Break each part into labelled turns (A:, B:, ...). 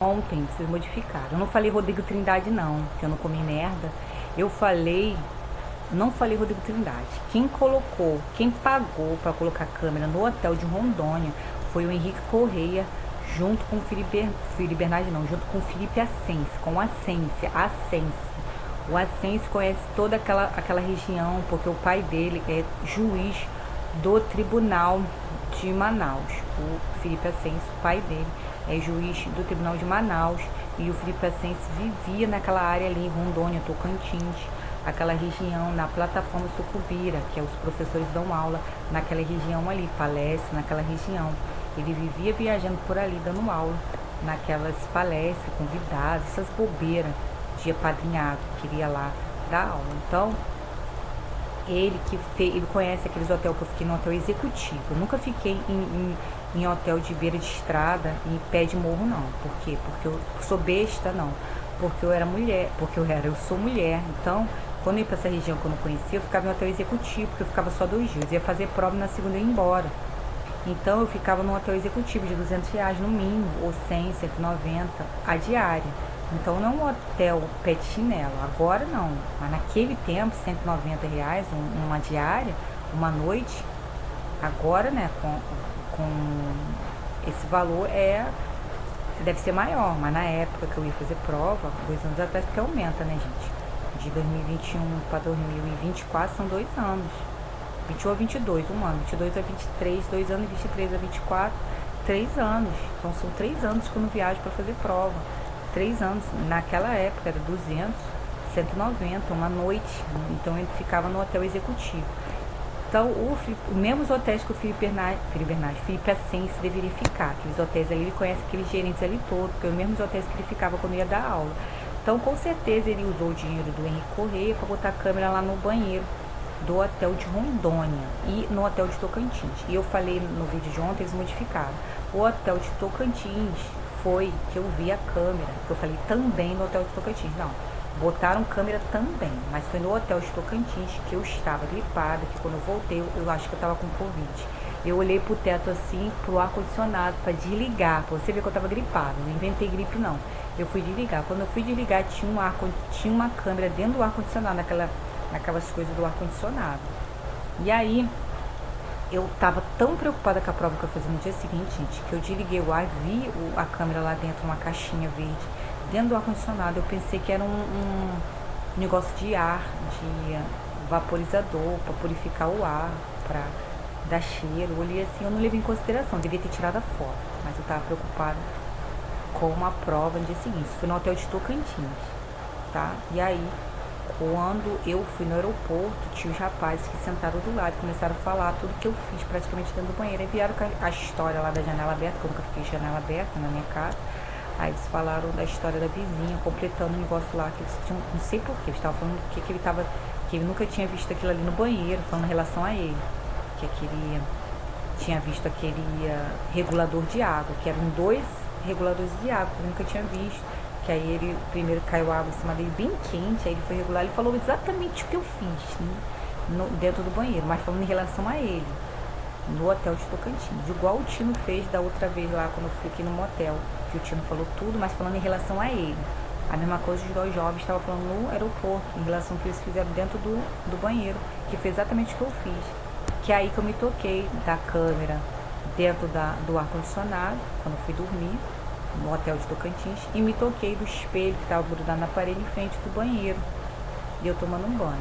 A: Ontem vocês modificaram. Eu não falei Rodrigo Trindade não, que eu não comi merda. Eu falei, não falei Rodrigo Trindade. Quem colocou, quem pagou para colocar a câmera no hotel de Rondônia foi o Henrique Correia, junto com o Felipe Bernardi não, junto com o Felipe Ascense, com o Ascense. O Ascense conhece toda aquela região, porque o pai dele é juiz do Tribunal de Manaus. O Felipe Ascense, o pai dele, é juiz do Tribunal de Manaus, e o Felipe Ascense vivia naquela área ali, Rondônia, Tocantins, aquela região, na plataforma Sucubira, que é os professores dão aula naquela região ali, palestra naquela região. Ele vivia viajando por ali, dando aula naquelas palestras, convidados, essas bobeiras de apadrinhado, queria lá dar aula. Então, ele conhece aqueles hotéis que eu fiquei no hotel executivo. Eu nunca fiquei em hotel de beira de estrada, em pé de morro, não. Por quê? Porque eu sou besta, não. Porque eu era mulher, eu sou mulher. Então, quando eu ia pra essa região que eu não conhecia, eu ficava em hotel executivo, porque eu ficava só 2 dias. Eu ia fazer prova na segunda e ia embora. Então, eu ficava num hotel executivo de R$ 200 no mínimo, ou 100, 190 a diária. Então não um hotel pé de chinelo, agora não, mas naquele tempo, R$ 190 uma diária, uma noite, agora né, com esse valor deve ser maior, mas na época que eu ia fazer prova, 2 anos atrás, porque aumenta, né gente, de 2021 para 2024 são 2 anos, 21 a 22, um ano, 22 a 23, 2 anos, 23 a 24, 3 anos, então são 3 anos que eu não viajo para fazer prova. 3 anos, naquela época era 200, 190, uma noite, então ele ficava no hotel executivo. Então, os mesmos hotéis que o Felipe Ascense deveria ficar, aqueles hotéis ali, ele conhece aqueles gerentes ali todos, porque os mesmos hotéis que ele ficava quando ia dar aula. Então, com certeza, ele usou o dinheiro do Henrique Correia para botar a câmera lá no banheiro do hotel de Rondônia e no hotel de Tocantins. E eu falei no vídeo de ontem, eles modificaram. O hotel de Tocantins foi que eu vi a câmera, que eu falei também no hotel de Tocantins. Não, botaram câmera também, mas foi no hotel de Tocantins que eu estava gripada, que quando eu voltei, eu acho que eu estava com Covid. Eu olhei pro teto assim, pro ar-condicionado, para desligar, pra você ver que eu estava gripada. Não inventei gripe, não. Eu fui desligar. Quando eu fui desligar, tinha uma câmera dentro do ar-condicionado, naquelas coisas do ar-condicionado. E aí, eu tava tão preocupada com a prova que eu ia fazer no dia seguinte, gente, que eu desliguei o ar, vi a câmera lá dentro, uma caixinha verde, dentro do ar-condicionado. Eu pensei que era um negócio de ar, de vaporizador, para purificar o ar, para dar cheiro. Eu olhei assim, eu não levei em consideração, eu devia ter tirado a foto, mas eu tava preocupada com uma prova no dia seguinte. Isso foi no hotel de Tocantins, tá? E aí, quando eu fui no aeroporto, tinha os rapazes que sentaram do lado e começaram a falar tudo que eu fiz praticamente dentro do banheiro. Aí vieram com a história lá da janela aberta, que eu nunca fiquei de janela aberta na minha casa. Aí eles falaram da história da vizinha, completando um negócio lá, que eles tinham, não sei porquê, eles estavam falando que ele nunca tinha visto aquilo ali no banheiro, falando em relação a ele, que tinha visto aquele regulador de água, que eram 2 reguladores de água, que eu nunca tinha visto. Que aí ele, primeiro caiu água em cima dele bem quente, aí ele foi regular, ele falou exatamente o que eu fiz, né, dentro do banheiro, mas falando em relação a ele, no hotel de Tocantins, igual o Tino fez da outra vez lá, quando eu fiquei no motel, que o Tino falou tudo, mas falando em relação a ele. A mesma coisa os 2 jovens estavam falando no aeroporto, em relação ao que eles fizeram dentro do banheiro, que foi exatamente o que eu fiz. Que é aí que eu me toquei da câmera dentro do ar-condicionado, quando eu fui dormir, no hotel de Tocantins, e me toquei do espelho que estava grudado na parede em frente do banheiro, e eu tomando um banho.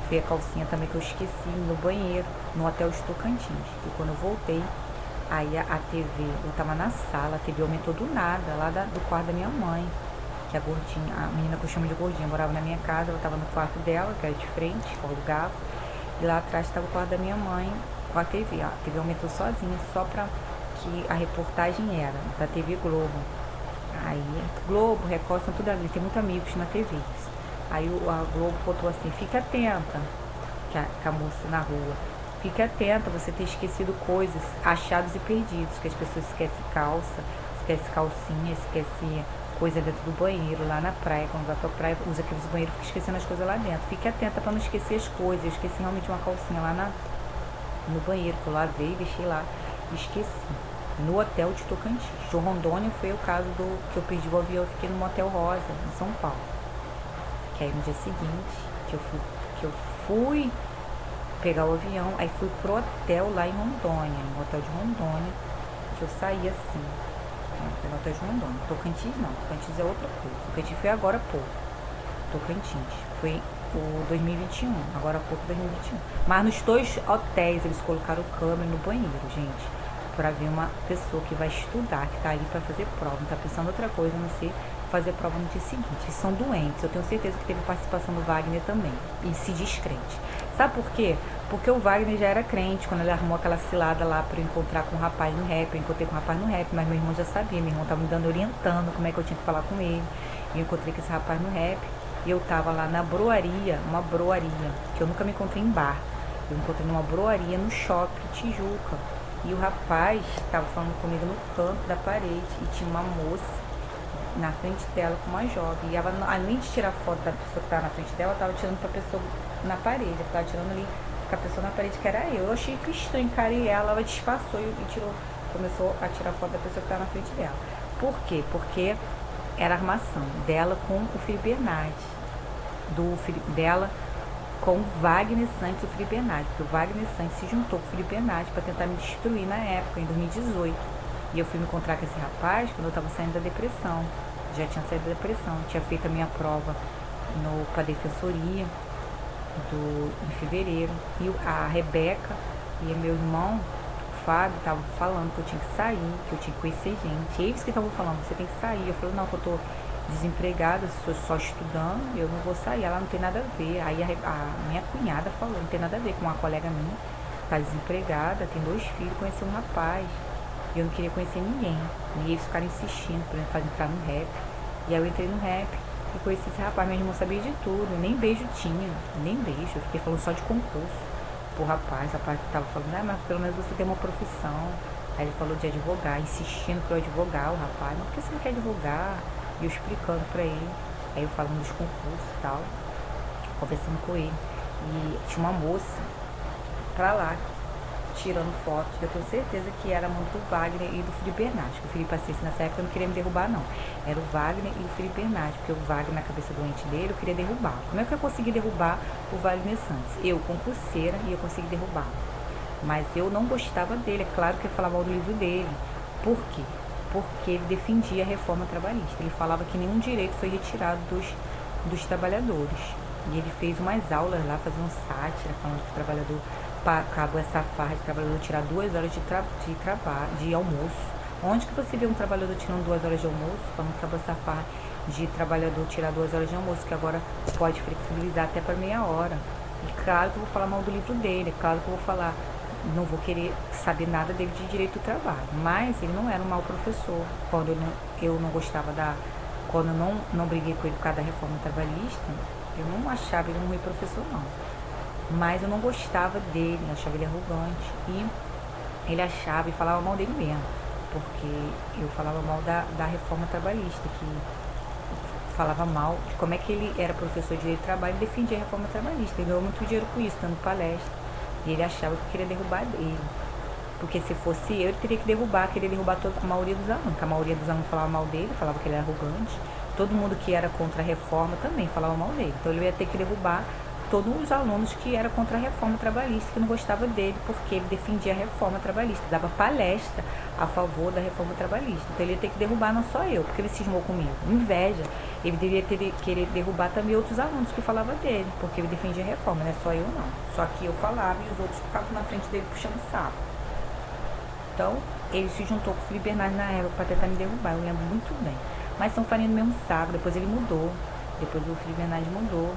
A: Foi a calcinha também que eu esqueci no banheiro, no hotel de Tocantins. E quando eu voltei, aí a TV, eu tava na sala, a TV aumentou do nada, lá do quarto da minha mãe, que a gordinha, a menina que eu chamo de gordinha, morava na minha casa, ela tava no quarto dela, que era de frente, que eu alugava, e lá atrás estava o quarto da minha mãe com a TV. A TV aumentou sozinha, só pra que a reportagem era da TV Globo. Aí, Globo, Record, são tudo ali, tem muitos amigos na TV. Aí a Globo botou assim, fica atenta, que a moça na rua, fique atenta, você ter esquecido coisas, achados e perdidos, que as pessoas esquecem calça, esquecem calcinha, esquecem coisa dentro do banheiro, lá na praia, quando vai pra praia, usa aqueles banheiros, fica esquecendo as coisas lá dentro. Fique atenta para não esquecer as coisas. Eu esqueci realmente uma calcinha lá no banheiro, que eu lavei, deixei lá, esqueci. no hotel de Tocantins. De Rondônia foi o caso do que eu perdi o avião, eu fiquei no Motel Rosa, em São Paulo. Que aí no dia seguinte, que eu fui pegar o avião, aí fui pro hotel lá em Rondônia, no hotel de Rondônia, que eu saí assim, no hotel de Rondônia. Tocantins não, Tocantins é outra coisa. Tocantins foi agora há pouco. Tocantins foi o 2021, agora há pouco 2021. Mas nos dois hotéis eles colocaram câmera no banheiro, gente, para ver uma pessoa que vai estudar, que tá ali para fazer prova, não tá pensando outra coisa, a não ser fazer prova no dia seguinte. Eles são doentes, eu tenho certeza que teve participação do Wagner também, e se diz crente. Sabe por quê? Porque o Wagner já era crente, quando ele arrumou aquela cilada lá para eu encontrar com o rapaz no rap. Eu encontrei com o rapaz no rap, mas meu irmão já sabia, meu irmão tava me dando, orientando como é que eu tinha que falar com ele. E eu encontrei com esse rapaz no rap, e eu tava lá na broaria, uma broaria, que eu nunca me encontrei em bar. Eu encontrei numa broaria no shopping Tijuca. E o rapaz estava falando comigo no canto da parede, e tinha uma moça na frente dela com uma jovem. E ela, além de tirar foto da pessoa que estava na frente dela, ela estava tirando pra pessoa na parede. Ela estava tirando ali com a pessoa na parede, que era eu. Eu achei que estranho, encarei ela disfarçou e tirou, começou a tirar foto da pessoa que estava na frente dela. Por quê? Porque era a armação dela com o Felipe Bernardes, dela com o Wagner Santos e o Felipe Bernardes, porque o Wagner Santos se juntou com o Felipe Bernardes para tentar me destruir na época, em 2018. E eu fui me encontrar com esse rapaz quando eu estava saindo da depressão. Já tinha saído da depressão, tinha feito a minha prova para a defensoria em fevereiro. E a Rebeca e meu irmão, o Fábio, estavam falando que eu tinha que sair, que eu tinha que conhecer gente. Eles que estavam falando, você tem que sair. Eu falei, não, que eu tô desempregada, estou só estudando, eu não vou sair, ela não tem nada a ver. Aí a minha cunhada falou, não tem nada a ver com uma colega minha, tá desempregada, tem 2 filhos, conheceu um rapaz. E eu não queria conhecer ninguém. E eles ficaram insistindo pra entrar no rap. E aí eu entrei no rap e conheci esse rapaz. Meu irmão sabia de tudo, nem beijo tinha, nem beijo. Eu fiquei falando só de concurso pro rapaz. O rapaz tava falando, mas pelo menos você tem uma profissão. Aí ele falou de advogar, insistindo pra eu advogar o rapaz. Mas por que você não quer advogar? E eu explicando pra ele. Aí eu falando dos concursos e tal, conversando com ele. E tinha uma moça pra lá, tirando fotos. Eu tenho certeza que era a mão do Wagner e do Felipe Bernardes. Que o Felipe Assis nessa época não queria me derrubar, não. Era o Wagner e o Felipe Bernardes, porque o Wagner, na cabeça doente dele, eu queria derrubar. Como é que eu consegui derrubar o Wagner Santos? Eu, concurseira, ia conseguir derrubar. Mas eu não gostava dele. É claro que eu falava mal do livro dele. Por quê? Porque ele defendia a reforma trabalhista. Ele falava que nenhum direito foi retirado dos trabalhadores. E ele fez umas aulas lá, fazendo sátira, falando que o trabalhador acabou essa farra de trabalhador tirar 2 horas de almoço. Onde que você vê um trabalhador tirando 2 horas de almoço? Falando que acabou essa farra de trabalhador tirar 2 horas de almoço, que agora pode flexibilizar até para meia hora. E claro que eu vou falar mal do livro dele, é claro que eu vou falar, não vou querer saber nada dele de direito do trabalho. Mas ele não era um mau professor. Quando eu não gostava quando eu não briguei com ele por causa da reforma trabalhista, eu não achava ele um ruim professor, não. Mas eu não gostava dele, eu achava ele arrogante. E ele achava e falava mal dele mesmo. Porque eu falava mal da reforma trabalhista, que falava mal de como é que ele era professor de direito do trabalho e defendia a reforma trabalhista. Ele ganhou muito dinheiro com isso, dando palestra. E ele achava que eu queria derrubar ele. Porque se fosse eu, ele teria que queria derrubar a maioria dos alunos. Porque a maioria dos alunos falava mal dele, falava que ele era arrogante. Todo mundo que era contra a reforma também falava mal dele. Então ele ia ter que derrubar todos os alunos que eram contra a reforma trabalhista, que não gostavam dele, porque ele defendia a reforma trabalhista, dava palestra a favor da reforma trabalhista. Então ele ia ter que derrubar não só eu, porque ele cismou comigo. Inveja. Ele deveria querer derrubar também outros alunos que falavam dele, porque ele defendia a reforma, não é só eu não. Só que eu falava e os outros ficavam na frente dele puxando saco. Então ele se juntou com o Felipe Bernardes na época para tentar me derrubar, eu lembro muito bem. Mas estão farinha do mesmo saco, depois ele mudou, depois o Felipe Bernardes mudou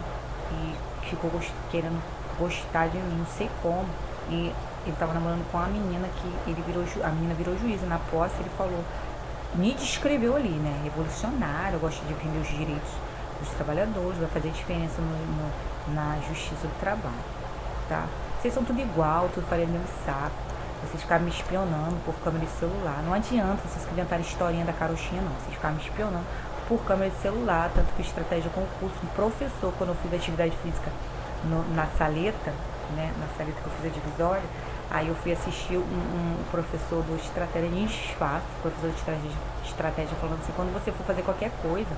A: e ficou querendo gostar de mim, não sei como. E ele tava namorando com a menina que a menina virou juíza. Na posse ele falou, me descreveu ali, né? Revolucionário, eu gosto de defender os direitos dos trabalhadores, vai fazer diferença na justiça do trabalho, tá? Vocês são tudo igual, tudo faria do mesmo saco. Vocês ficaram me espionando por câmera de celular. Não adianta vocês inventarem historinha da carochinha, não. Vocês ficaram me espionando por câmera de celular, tanto que estratégia concurso, um professor, quando eu fiz atividade física na saleta, né, na saleta que eu fiz a divisória, Aí eu fui assistir um professor do Estratégia de Disfarce, professor de estratégia falando assim, quando você for fazer qualquer coisa,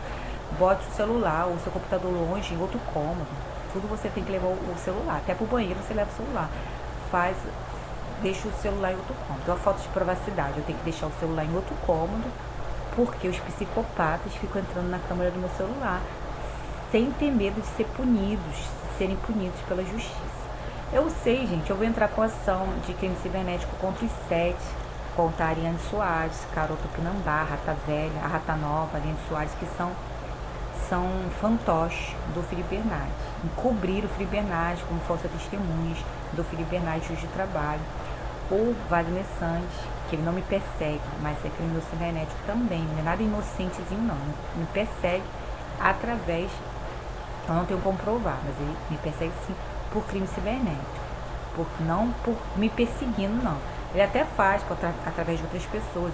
A: bote o celular ou o seu computador longe, em outro cômodo. Tudo você tem que levar o celular. Até pro banheiro você leva o celular. Deixa o celular em outro cômodo. É uma falta de privacidade. Eu tenho que deixar o celular em outro cômodo, porque os psicopatas ficam entrando na câmera do meu celular sem ter medo de serem punidos pela justiça. Eu sei, gente, eu vou entrar com ação de crime cibernético contra os 7, contra a Ariane Soares, Carol Tupinambá, Rata Velha, a Rata Nova, a Ariane Soares, que são fantoches do Felipe Bernardes. Encobrir o Felipe Bernardes como falsa testemunhas do Felipe Bernardes, juiz de trabalho. O Wagner Santos, que ele não me persegue, mas é criminoso cibernético também, não é nada inocentezinho não, me persegue através, eu não tenho como provar, mas ele me persegue sim por crime cibernético, não por me perseguindo não. Ele até faz através de outras pessoas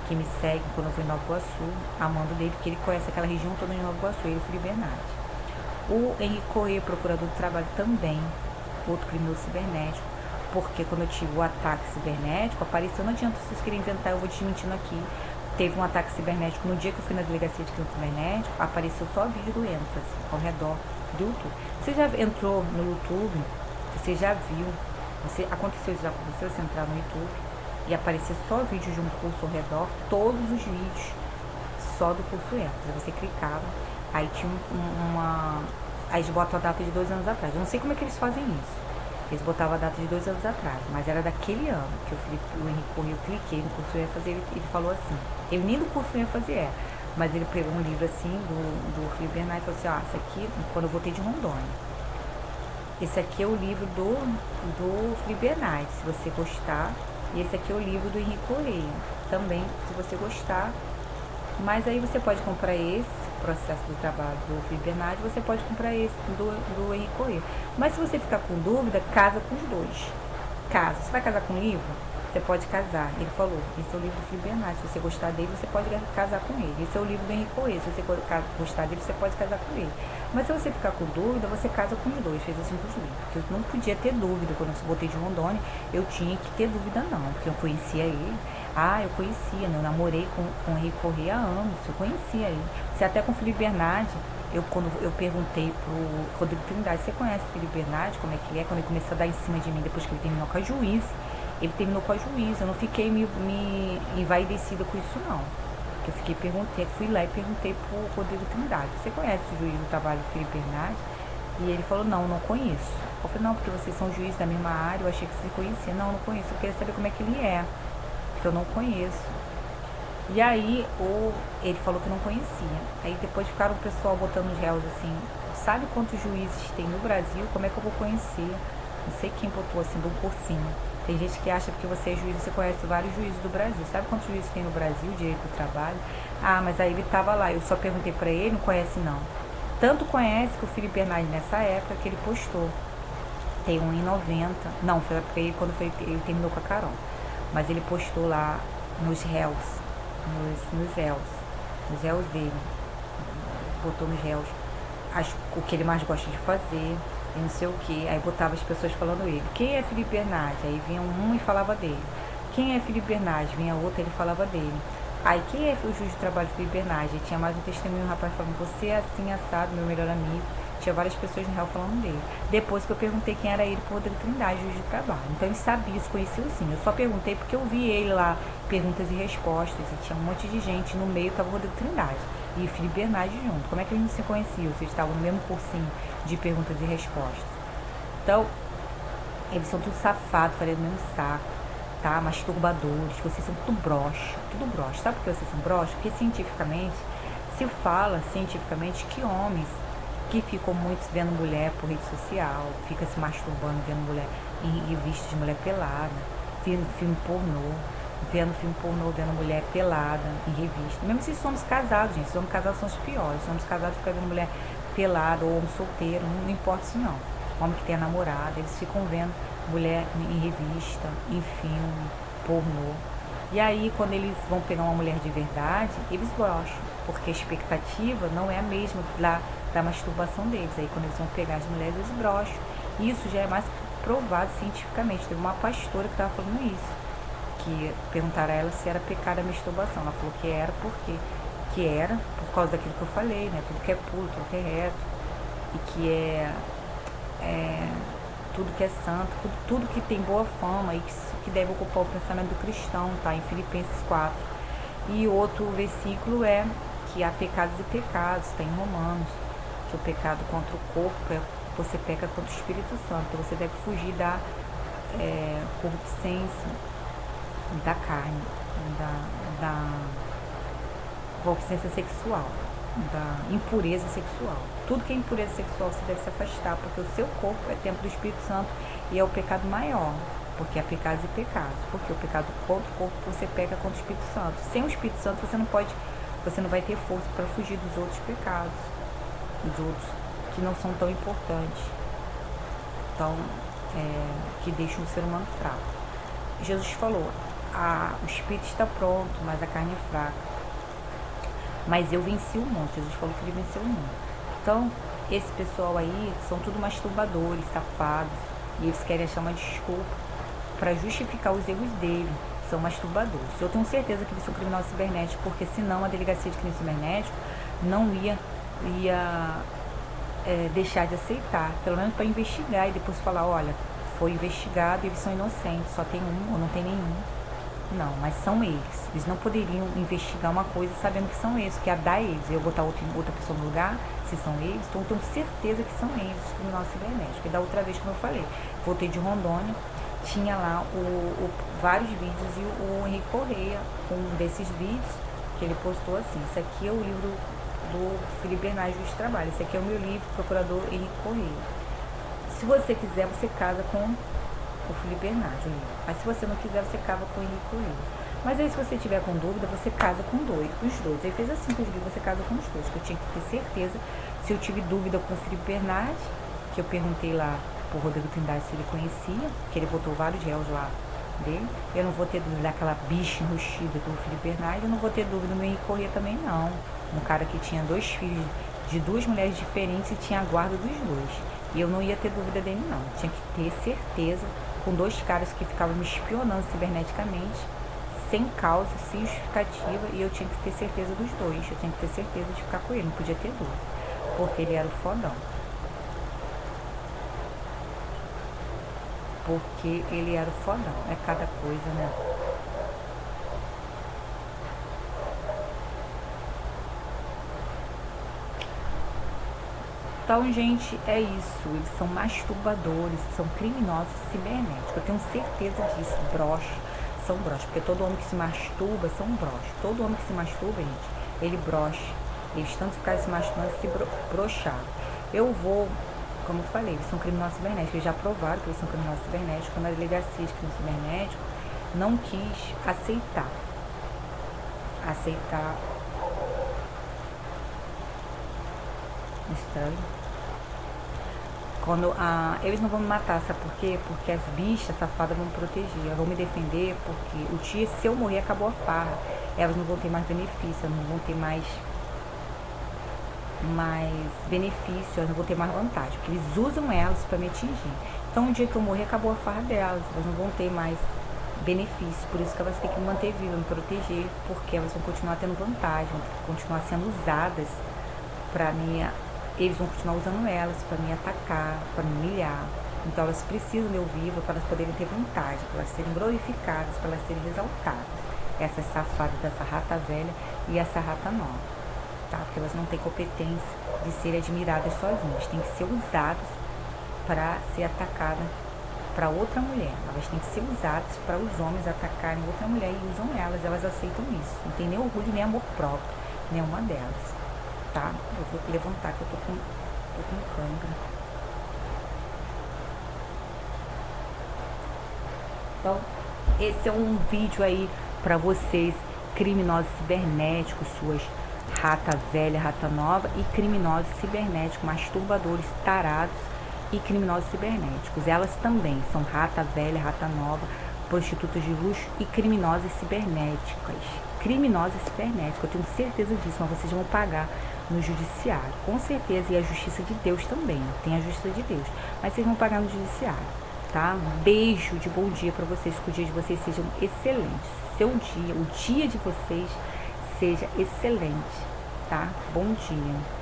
A: que me seguem quando eu vou em Nova Iguaçu, amando dele, porque ele conhece aquela região toda de Nova Iguaçu, ele e o Felipe Bernardes. O Henrique Corrêa, procurador do trabalho também, outro criminoso cibernético, porque quando eu tive o ataque cibernético, apareceu, não adianta vocês querem inventar, eu vou desmentindo aqui, teve um ataque cibernético no dia que eu fui na delegacia de crime cibernético, apareceu só vídeo do ênfase ao redor do YouTube. Você já entrou no YouTube, você já viu, aconteceu isso já com você entrar no YouTube e aparecer só vídeo de um curso ao redor, todos os vídeos só do curso ênfase, você clicava, aí tinha aí eles botam a data de 2 anos atrás, eu não sei como é que eles fazem isso. Eles botavam a data de 2 anos atrás, mas era daquele ano que o Henrique Corrêa, eu cliquei no curso ênfase, ele falou assim, ele nem do curso ênfase mas ele pegou um livro assim do Felipe Bernardes e falou assim, isso aqui, quando eu voltei de Rondônia, esse aqui é o livro do Felipe Bernardes, se você gostar, e esse aqui é o livro do Henrique Corrêa, também, se você gostar, mas aí você pode comprar esse processo do trabalho do Felipe Bernardes, você pode comprar esse do Henrique Corrêa. Mas se você ficar com dúvida, casa com os dois. Você vai casar com um livro? Você pode casar. Ele falou, esse é o livro do Felipe Bernardes, se você gostar dele, você pode casar com ele. Esse é o livro do Henrique Corrêa, se você gostar dele, você pode casar com ele. Mas se você ficar com dúvida, você casa com os dois, fez assim com os livros. Porque eu não podia ter dúvida, quando eu voltei de Rondônia, eu tinha que ter dúvida não, porque eu conhecia ele. Eu conhecia, né? Eu namorei com o Henrique Corrêa há anos, eu conhecia ele. Se até com o Felipe Bernardes, quando eu perguntei pro Rodrigo Trindade, você conhece o Felipe Bernardes, como é que ele é? Quando ele começou a dar em cima de mim, depois que ele terminou com a juiz, eu não fiquei me envaidecida com isso não. Fui lá e perguntei pro Rodrigo Trindade, você conhece o juiz do trabalho do Felipe Bernardes? E ele falou, não conheço. Eu falei, não, porque vocês são juízes da mesma área, eu achei que você conhecia. Não conheço, eu queria saber como é que ele é, porque eu não conheço. E aí ele falou que não conhecia. Aí depois ficaram o pessoal botando os réus assim, sabe quantos juízes tem no Brasil? Como é que eu vou conhecer? Não sei quem botou assim, do cursinho. Tem gente que acha que você é juiz, você conhece vários juízes do Brasil. Sabe quantos juízes tem no Brasil, direito do trabalho? Mas aí ele estava lá, eu só perguntei para ele, não conhece não. Tanto conhece que o Felipe Bernardes, nessa época, que ele postou. Tem 1,90. Não, foi pra ele quando ele terminou com a Carol. Mas ele postou lá nos réus, nos réus dele. Botou nos réus o que ele mais gosta de fazer, e não sei o que. Aí botava as pessoas falando ele. Quem é Felipe Bernardes? Aí vinha um e falava dele. Quem é Felipe Bernardes? Vinha outro e ele falava dele. Aí quem é o juiz de trabalho Felipe Bernardes? Aí tinha mais um testemunho, um rapaz falando, você é assim, assado, meu melhor amigo. Tinha várias pessoas no réu falando dele. Depois que eu perguntei quem era ele, pro Rodrigo Trindade, juiz de trabalho. Então ele sabia, se conhecia sim. Eu só perguntei porque eu vi ele lá, perguntas e respostas, e tinha um monte de gente. No meio tava o Rodrigo Trindade e Felipe Bernardes junto. Como é que eles não se conheciam? Vocês estavam no mesmo cursinho de perguntas e respostas. Então, eles são tudo safados, falei do mesmo saco, tá? Masturbadores, vocês são tudo broxa. Sabe por que vocês são broxa? Porque cientificamente, se fala cientificamente que homens que ficam muito vendo mulher por rede social, fica se masturbando vendo mulher em revistas de mulher pelada, vendo filme pornô, vendo mulher pelada em revista. Mesmo se somos casados, gente, se somos casados são os piores. Se somos casados fica vendo mulher pelada ou homem solteiro, não importa isso não. Homem que tem a namorada, eles ficam vendo mulher em revista, em filme, pornô. E aí, quando eles vão pegar uma mulher de verdade, eles brocham, porque a expectativa não é a mesma da masturbação deles. Aí, quando eles vão pegar as mulheres, eles brocham. Isso já é mais provado cientificamente. Teve uma pastora que estava falando isso, que perguntaram a ela se era pecado a masturbação. Ela falou que era que era por causa daquilo que eu falei, né? Tudo que é puro, tudo que é reto, e que é tudo que é santo, tudo que tem boa fama e que deve ocupar o pensamento do cristão, tá? Em Filipenses 4. E outro versículo é que há pecados e pecados, tá? Em Romanos, que o pecado contra o corpo você peca contra o Espírito Santo. Então você deve fugir da corrupção da carne, da corrupção sexual, da impureza sexual. Tudo que é impureza sexual você deve se afastar, porque o seu corpo é templo do Espírito Santo e é o pecado maior, porque há pecados e pecados. Porque o pecado contra o corpo você peca contra o Espírito Santo. Sem o Espírito Santo você não vai ter força para fugir dos outros pecados, dos outros que não são tão importantes, que deixam o ser humano fraco. Jesus falou, o espírito está pronto, mas a carne é fraca. Mas eu venci o mundo. Jesus falou que ele venceu o mundo. Então, esse pessoal aí são tudo masturbadores, safados, e eles querem achar uma desculpa para justificar os erros dele. São masturbadores. Eu tenho certeza que eles são criminosos cibernéticos, porque senão a delegacia de crime cibernético não ia deixar de aceitar, pelo menos para investigar e depois falar, olha, foi investigado e eles são inocentes, só tem um ou não tem nenhum. Não, mas são eles. Eles não poderiam investigar uma coisa sabendo que são eles, que é dar eles. Eu botar outra pessoa no lugar, se são eles, então eu tenho certeza que são eles, os criminosos cibernéticos. E da outra vez, como eu falei, voltei de Rondônia, tinha lá vários vídeos e o Henrique Correia, um desses vídeos, que ele postou assim, esse aqui é o livro do Felipe Bernardes Juiz de Trabalho, esse aqui é o meu livro, Procurador Henrique Correia. Se você quiser, você casa com o Felipe Bernardes, o livro. Mas se você não quiser, você casa com o Henrique Correia. Mas aí se você tiver com dúvida, você casa com os dois. Ele fez assim com os livros, você casa com os dois, que eu tinha que ter certeza. Se eu tive dúvida com o Felipe Bernardes, que eu perguntei lá pro Rodrigo Trindade se ele conhecia, que ele botou vários réus lá dele, eu não vou ter dúvida daquela bicha enrustida do Felipe Bernardes, eu não vou ter dúvida do Henrique Correia também não. Um cara que tinha 2 filhos de 2 mulheres diferentes e tinha a guarda dos dois. E eu não ia ter dúvida dele não, tinha que ter certeza, com 2 caras que ficavam me espionando ciberneticamente, sem causa, sem justificativa, e eu tinha que ter certeza dos dois, eu tinha que ter certeza de ficar com ele, não podia ter dúvida, porque ele era o fodão. Porque ele era o fodão, é cada coisa, né? Então, gente, é isso. Eles são masturbadores, são criminosos cibernéticos. Eu tenho certeza disso. Broxa, são broxas. Porque todo homem que se masturba são broxas. Todo homem que se masturba, gente, ele broxa. Eles tanto ficarem se masturbando, se broxaram. Eu vou, como eu falei, eles são criminosos cibernéticos. Eles já provaram que eles são criminosos cibernéticos. Quando a delegacia de crime cibernético não quis aceitar. Estranho. Quando eles não vão me matar, sabe por quê? Porque as bichas safadas vão me proteger, vão me defender, porque o dia, se eu morrer, acabou a farra. Elas não vão ter mais benefício, não vão ter mais benefício, elas não vão ter mais vantagem, porque eles usam elas para me atingir. Então, o dia que eu morrer, acabou a farra delas, elas não vão ter mais benefício, por isso que elas têm que me manter viva, me proteger, porque elas vão continuar tendo vantagem, vão continuar sendo usadas para mim. Eles vão continuar usando elas para me atacar, para me humilhar. Então elas precisam de eu viva para elas poderem ter vantagem, para elas serem glorificadas, para elas serem exaltadas. Essa safada dessa rata velha e essa rata nova, tá? Porque elas não têm competência de serem admiradas sozinhas. Têm que ser usadas para ser atacadas para outra mulher. Elas têm que ser usadas para os homens atacarem outra mulher e usam elas aceitam isso. Não tem nem orgulho, nem amor próprio, nenhuma delas. Tá? Eu vou levantar que eu tô com cãibra. Então, esse é um vídeo aí pra vocês, criminosos cibernéticos, suas rata velha, rata nova, e criminosos cibernéticos, masturbadores, tarados e criminosos cibernéticos. Elas também são rata velha, rata nova, prostitutas de luxo e criminosas cibernéticas. Criminosas cibernéticas, eu tenho certeza disso, mas vocês vão pagar no judiciário, com certeza, e a justiça de Deus também, tem a justiça de Deus, mas vocês vão pagar no judiciário, tá? Beijo de bom dia para vocês, que o dia de vocês seja excelente. Seu dia, o dia de vocês seja excelente, tá? Bom dia.